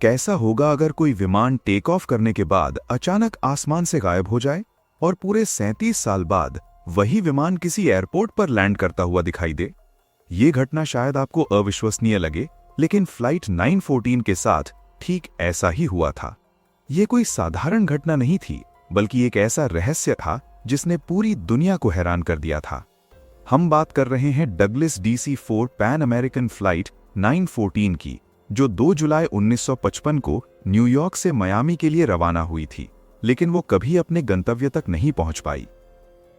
कैसा होगा अगर कोई विमान टेक ऑफ करने के बाद अचानक आसमान से गायब हो जाए और पूरे 37 साल बाद वही विमान किसी एयरपोर्ट पर लैंड करता हुआ दिखाई दे। ये घटना शायद आपको अविश्वसनीय लगे, लेकिन फ्लाइट 914 के साथ ठीक ऐसा ही हुआ था। ये कोई साधारण घटना नहीं थी, बल्कि एक ऐसा रहस्य था जिसने पूरी दुनिया को हैरान कर दिया था। हम बात कर रहे हैं Douglas DC-4 pan American flight 914 की, जो 2 जुलाई 1955 को न्यूयॉर्क से मियामी के लिए रवाना हुई थी, लेकिन वो कभी अपने गंतव्य तक नहीं पहुंच पाई।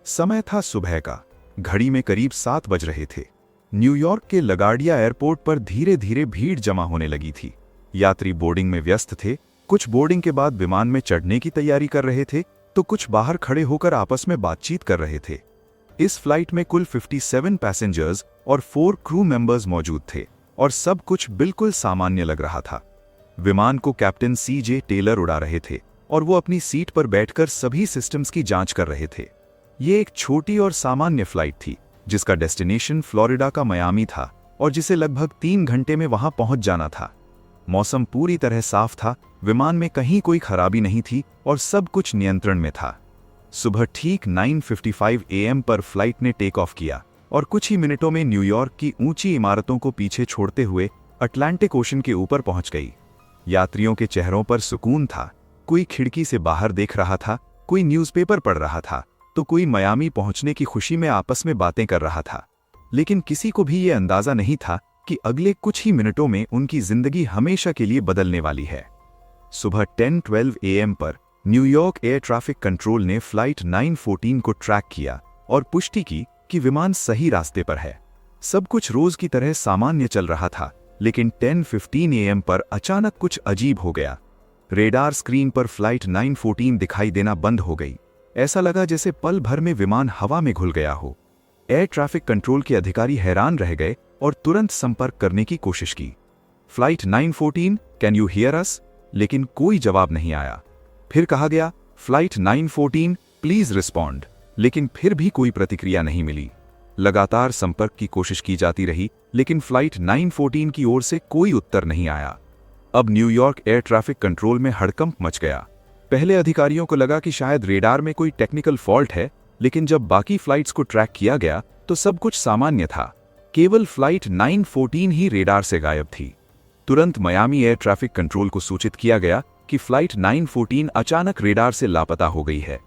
समय था सुबह का, घड़ी में करीब 7 बज रहे थे। न्यूयॉर्क के लगार्डिया एयरपोर्ट पर धीरे धीरे भीड़ जमा होने लगी थी। यात्री बोर्डिंग में व्यस्त थे, कुछ बोर्डिंग के बाद विमान में चढ़ने की तैयारी कर रहे थे, तो कुछ बाहर खड़े होकर आपस में बातचीत कर रहे थे। इस फ्लाइट में कुल 57 पैसेंजर्स और 4 क्रू मेंबर्स मौजूद थे और सब कुछ बिल्कुल सामान्य लग रहा था। विमान को कैप्टन CJ टेलर उड़ा रहे थे और वो अपनी सीट पर बैठकर सभी सिस्टम्स की जांच कर रहे थे। ये एक छोटी और सामान्य फ्लाइट थी जिसका डेस्टिनेशन फ्लोरिडा का मियामी था और जिसे लगभग 3 घंटे में वहां पहुंच जाना था। मौसम पूरी तरह साफ था, विमान में कहीं कोई खराबी नहीं थी और सब कुछ नियंत्रण में था। सुबह ठीक 9:55 AM पर फ्लाइट ने टेक ऑफ किया और कुछ ही मिनटों में न्यूयॉर्क की ऊंची इमारतों को पीछे छोड़ते हुए अटलांटिक ओशन के ऊपर पहुंच गई। यात्रियों के चेहरों पर सुकून था। कोई खिड़की से बाहर देख रहा था, कोई न्यूज़पेपर पढ़ रहा था, तो कोई मियामी पहुंचने की खुशी में आपस में बातें कर रहा था। लेकिन किसी को भी ये अंदाजा नहीं था कि अगले कुछ ही मिनटों में उनकी जिंदगी हमेशा के लिए बदलने वाली है। सुबह 10:12 AM पर न्यूयॉर्क एयर ट्रैफिक कंट्रोल ने फ्लाइट 914 को ट्रैक किया और पुष्टि की कि विमान सही रास्ते पर है। सब कुछ रोज की तरह सामान्य चल रहा था, लेकिन 10:15 AM पर अचानक कुछ अजीब हो गया। रेडार स्क्रीन पर फ्लाइट 914 दिखाई देना बंद हो गई। ऐसा लगा जैसे पल भर में विमान हवा में घुल गया हो। एयर ट्रैफिक कंट्रोल के अधिकारी हैरान रह गए और तुरंत संपर्क करने की कोशिश की। फ्लाइट 914, कैन यू हियर अस? लेकिन कोई जवाब नहीं आया। फिर कहा गया, फ्लाइट 914, प्लीज रिस्पॉन्ड, लेकिन फिर भी कोई प्रतिक्रिया नहीं मिली। लगातार संपर्क की कोशिश की जाती रही, लेकिन फ्लाइट 914 की ओर से कोई उत्तर नहीं आया। अब न्यूयॉर्क एयर ट्रैफिक कंट्रोल में हड़कंप मच गया। पहले अधिकारियों को लगा कि शायद रेडार में कोई टेक्निकल फॉल्ट है, लेकिन जब बाकी फ्लाइट्स को ट्रैक किया गया तो सब कुछ सामान्य था। केवल फ्लाइट 914 ही रेडार से गायब थी। तुरंत मियामी एयर ट्रैफिक कंट्रोल को सूचित किया गया कि फ्लाइट 914 अचानक रेडार से लापता हो गई है।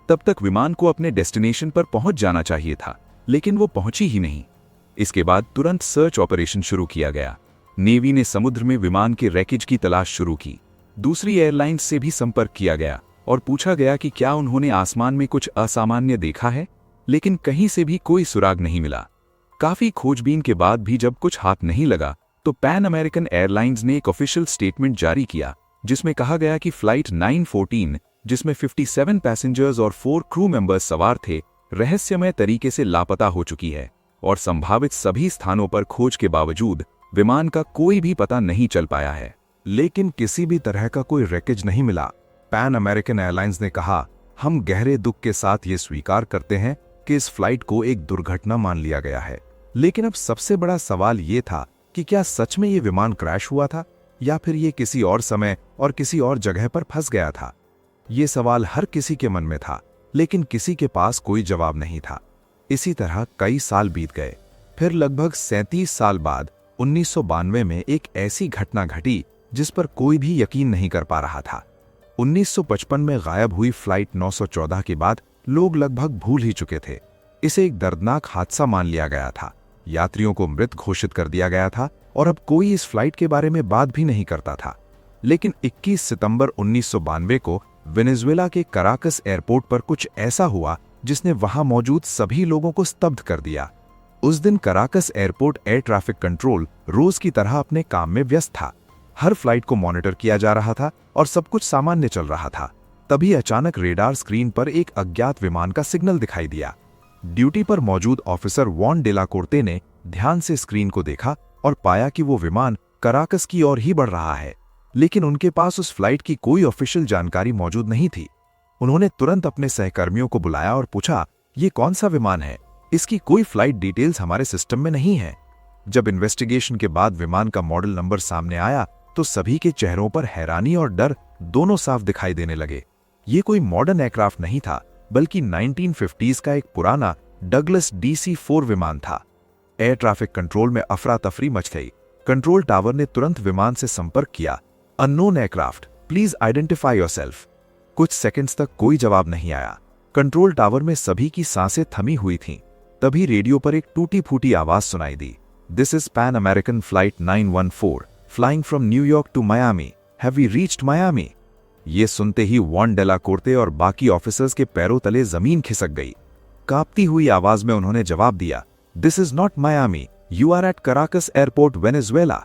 तब तक विमान को अपने डेस्टिनेशन पर पहुंच जाना चाहिए था, लेकिन वो पहुंची ही नहीं। इसके बाद तुरंत सर्च ऑपरेशन शुरू किया गया। नेवी ने समुद्र में विमान के रैकेज की तलाश शुरू की। दूसरी एयरलाइंस से भी संपर्क किया गया और पूछा गया कि क्या उन्होंने आसमान में कुछ असामान्य देखा है, लेकिन कहीं से भी कोई सुराग नहीं मिला। काफी खोजबीन के बाद भी जब कुछ हाथ नहीं लगा, तो पैन अमेरिकन एयरलाइंस ने एक ऑफिशियल स्टेटमेंट जारी किया जिसमें कहा गया कि फ्लाइट 914, जिसमें 57 पैसेंजर्स और 4 क्रू मेंबर्स सवार थे, रहस्यमय तरीके से लापता हो चुकी है और संभावित सभी स्थानों पर खोज के बावजूद विमान का कोई भी पता नहीं चल पाया है। लेकिन किसी भी तरह का कोई रैकेज नहीं मिला। पैन अमेरिकन एयरलाइंस ने कहा, हम गहरे दुख के साथ ये स्वीकार करते हैं कि इस फ्लाइट को एक दुर्घटना मान लिया गया है। लेकिन अब सबसे बड़ा सवाल ये था कि क्या सच में ये विमान क्रैश हुआ था या फिर ये किसी और समय और किसी और जगह पर फंस गया था। ये सवाल हर किसी के मन में था, लेकिन किसी के पास कोई जवाब नहीं था। इसी तरह कई साल बीत गए। फिर लगभग 37 साल बाद 1992 में एक ऐसी घटना घटी जिस पर कोई भी यकीन नहीं कर पा रहा था। 1955 में गायब हुई फ्लाइट 914 के बाद लोग लगभग भूल ही चुके थे। इसे एक दर्दनाक हादसा मान लिया गया था। यात्रियों को मृत घोषित कर दिया गया था और अब कोई इस फ्लाइट के बारे में बात भी नहीं करता था। लेकिन 21 सितंबर 1992 को वेनेजुएला के कराकस एयरपोर्ट पर कुछ ऐसा हुआ जिसने वहां मौजूद सभी लोगों को स्तब्ध कर दिया। उस दिन Caracas airport air traffic control रोज की तरह अपने काम में व्यस्त था। हर फ्लाइट को मॉनिटर किया जा रहा था और सब कुछ सामान्य चल रहा था। तभी अचानक रेडार स्क्रीन पर एक अज्ञात विमान का सिग्नल दिखाई दिया। ड्यूटी पर मौजूद ऑफिसर वॉन डेला कोर्टे ने ध्यान से स्क्रीन को देखा और पाया कि वो विमान कराकस की ओर ही बढ़ रहा है, लेकिन उनके पास उस फ्लाइट की कोई ऑफिशियल जानकारी मौजूद नहीं थी। उन्होंने तुरंत अपने सहकर्मियों को बुलाया और पूछा, ये कौन सा विमान है? इसकी कोई फ्लाइट डिटेल्स हमारे सिस्टम में नहीं है। जब इन्वेस्टिगेशन के बाद विमान का मॉडल नंबर सामने आया तो सभी के चेहरों पर हैरानी और डर दोनों साफ दिखाई देने लगे। ये कोई मॉडर्न एयरक्राफ्ट नहीं था, बल्कि 1950s का एक पुराना डगलस DC-4 विमान था। एयर ट्रैफिक कंट्रोल में अफरा तफरी मच गई। कंट्रोल टावर ने तुरंत विमान से संपर्क किया। Unknown aircraft, please identify yourself. कुछ सेकंड्स तक कोई जवाब नहीं आया। कंट्रोल टावर में सभी की सांसें थमी हुई थीं। तभी रेडियो पर एक टूटी फूटी आवाज सुनाई दी। This is Pan American flight 914 flying from New York to Miami. Have we reached Miami? ये सुनते ही वॉन डेला कोर्ते और बाकी ऑफिसर्स के पैरों तले जमीन खिसक गई। कांपती हुई आवाज में उन्होंने जवाब दिया, this is not Miami, you are at Caracas airport, Venezuela.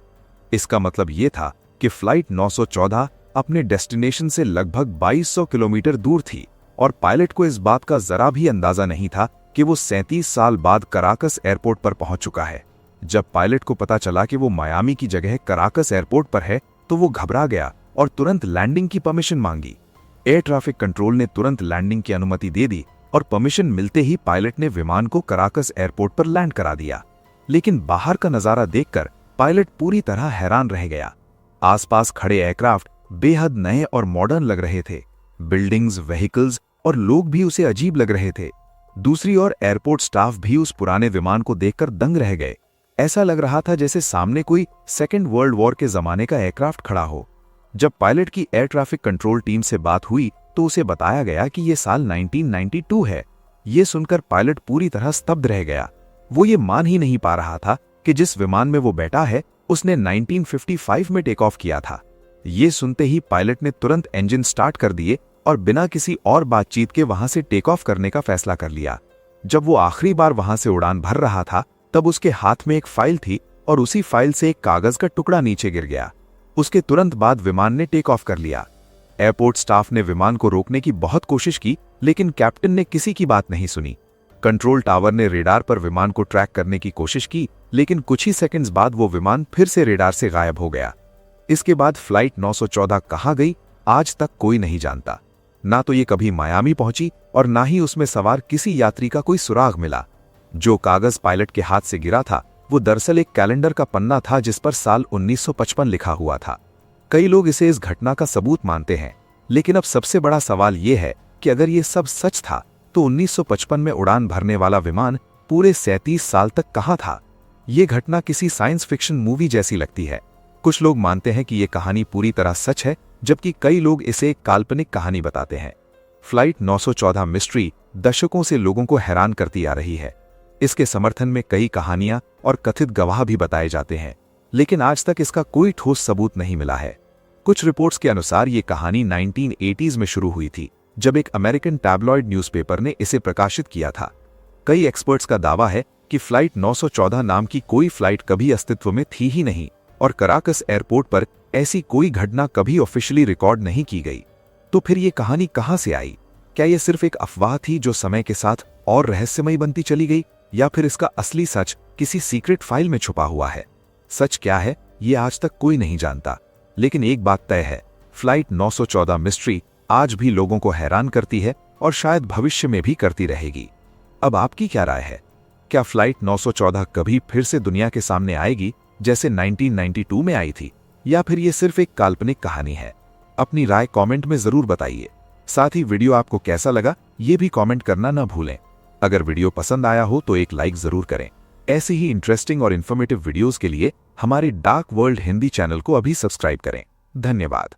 इसका मतलब यह था कि फ्लाइट 914 अपने डेस्टिनेशन से लगभग 2200 किलोमीटर दूर थी और पायलट को इस बात का जरा भी अंदाजा नहीं था कि वो 37 साल बाद कराकस एयरपोर्ट पर पहुंच चुका है। जब पायलट को पता चला कि वो मायामी की जगह कराकस एयरपोर्ट पर है तो वो घबरा गया और तुरंत लैंडिंग की परमिशन मांगी। एयर ट्रैफिक कंट्रोल ने तुरंत लैंडिंग की अनुमति दे दी और परमिशन मिलते ही पायलट ने विमान को कराकस एयरपोर्ट पर लैंड करा दिया। लेकिन बाहर का नजारा देखकर पायलट पूरी तरह हैरान रह गया। आसपास खड़े एयरक्राफ्ट बेहद नए और मॉडर्न लग रहे थे। बिल्डिंग्स, व्हीकल्स और लोग भी उसे अजीब लग रहे थे। दूसरी ओर एयरपोर्ट स्टाफ भी उस पुराने विमान को देखकर दंग रह गए। ऐसा लग रहा था जैसे सामने कोई सेकेंड वर्ल्ड वॉर के जमाने का एयरक्राफ्ट खड़ा हो। जब पायलट की एयर ट्रैफिक कंट्रोल टीम से बात हुई तो उसे बताया गया कि यह साल 1992 है। यह सुनकर पायलट पूरी तरह स्तब्ध रह गया। वो ये मान ही नहीं पा रहा था कि जिस विमान में वो बैठा है उसने 1955 में टेक ऑफ किया था। ये सुनते ही पायलट ने तुरंत इंजन स्टार्ट कर दिए और बिना किसी और बातचीत के वहां से टेक ऑफ करने का फैसला कर लिया। जब वो आखिरी बार वहां से उड़ान भर रहा था तब उसके हाथ में एक फाइल थी और उसी फाइल से एक कागज का टुकड़ा नीचे गिर गया। उसके तुरंत बाद विमान ने टेक ऑफ कर लिया। एयरपोर्ट स्टाफ ने विमान को रोकने की बहुत कोशिश की, लेकिन कैप्टन ने किसी की बात नहीं सुनी। कंट्रोल टावर ने रेडार पर विमान को ट्रैक करने की कोशिश की, लेकिन कुछ ही सेकंड्स बाद वो विमान फिर से रेडार से गायब हो गया। इसके बाद फ्लाइट 914 कहां गई आज तक कोई नहीं जानता। ना तो ये कभी मायामी पहुंची और ना ही उसमें सवार किसी यात्री का कोई सुराग मिला। जो कागज पायलट के हाथ से गिरा था वो दरअसल एक कैलेंडर का पन्ना था जिस पर साल 1955 लिखा हुआ था। कई लोग इसे इस घटना का सबूत मानते हैं, लेकिन अब सबसे बड़ा सवाल यह है कि अगर ये सब सच था तो 1955 में उड़ान भरने वाला विमान पूरे 37 साल तक कहां था? ये घटना किसी साइंस फिक्शन मूवी जैसी लगती है। कुछ लोग मानते हैं कि यह कहानी पूरी तरह सच है, जबकि कई लोग इसे एक काल्पनिक कहानी बताते हैं। फ्लाइट 914 मिस्ट्री दशकों से लोगों को हैरान करती आ रही है। इसके समर्थन में कई कहानियां और कथित गवाह भी बताए जाते हैं, लेकिन आज तक इसका कोई ठोस सबूत नहीं मिला है। कुछ रिपोर्ट्स के अनुसार ये कहानी 1980s में शुरू हुई थी, जब एक अमेरिकन टैबलॉइड न्यूज़पेपर ने इसे प्रकाशित किया था। कई एक्सपर्ट्स का दावा है कि फ्लाइट 914 नाम की कोई फ्लाइट कभी अस्तित्व में थी ही नहीं और कराकस एयरपोर्ट पर ऐसी कोई घटना कभी ऑफिशियली रिकॉर्ड नहीं की गई। तो फिर ये कहानी कहां से आई? क्या यह सिर्फ एक अफवाह थी जो समय के साथ और रहस्यमयी बनती चली गई, या फिर इसका असली सच किसी सीक्रेट फाइल में छुपा हुआ है? सच क्या है ये आज तक कोई नहीं जानता, लेकिन एक बात तय है, फ्लाइट 914 मिस्ट्री आज भी लोगों को हैरान करती है और शायद भविष्य में भी करती रहेगी। अब आपकी क्या राय है? क्या फ्लाइट 914 कभी फिर से दुनिया के सामने आएगी जैसे 1992 में आई थी, या फिर ये सिर्फ एक काल्पनिक कहानी है? अपनी राय कमेंट में जरूर बताइए। साथ ही वीडियो आपको कैसा लगा ये भी कमेंट करना ना भूलें। अगर वीडियो पसंद आया हो तो एक लाइक जरूर करें। ऐसे ही इंटरेस्टिंग और इन्फॉर्मेटिव वीडियोस के लिए हमारे डार्क वर्ल्ड हिंदी चैनल को अभी सब्सक्राइब करें। धन्यवाद।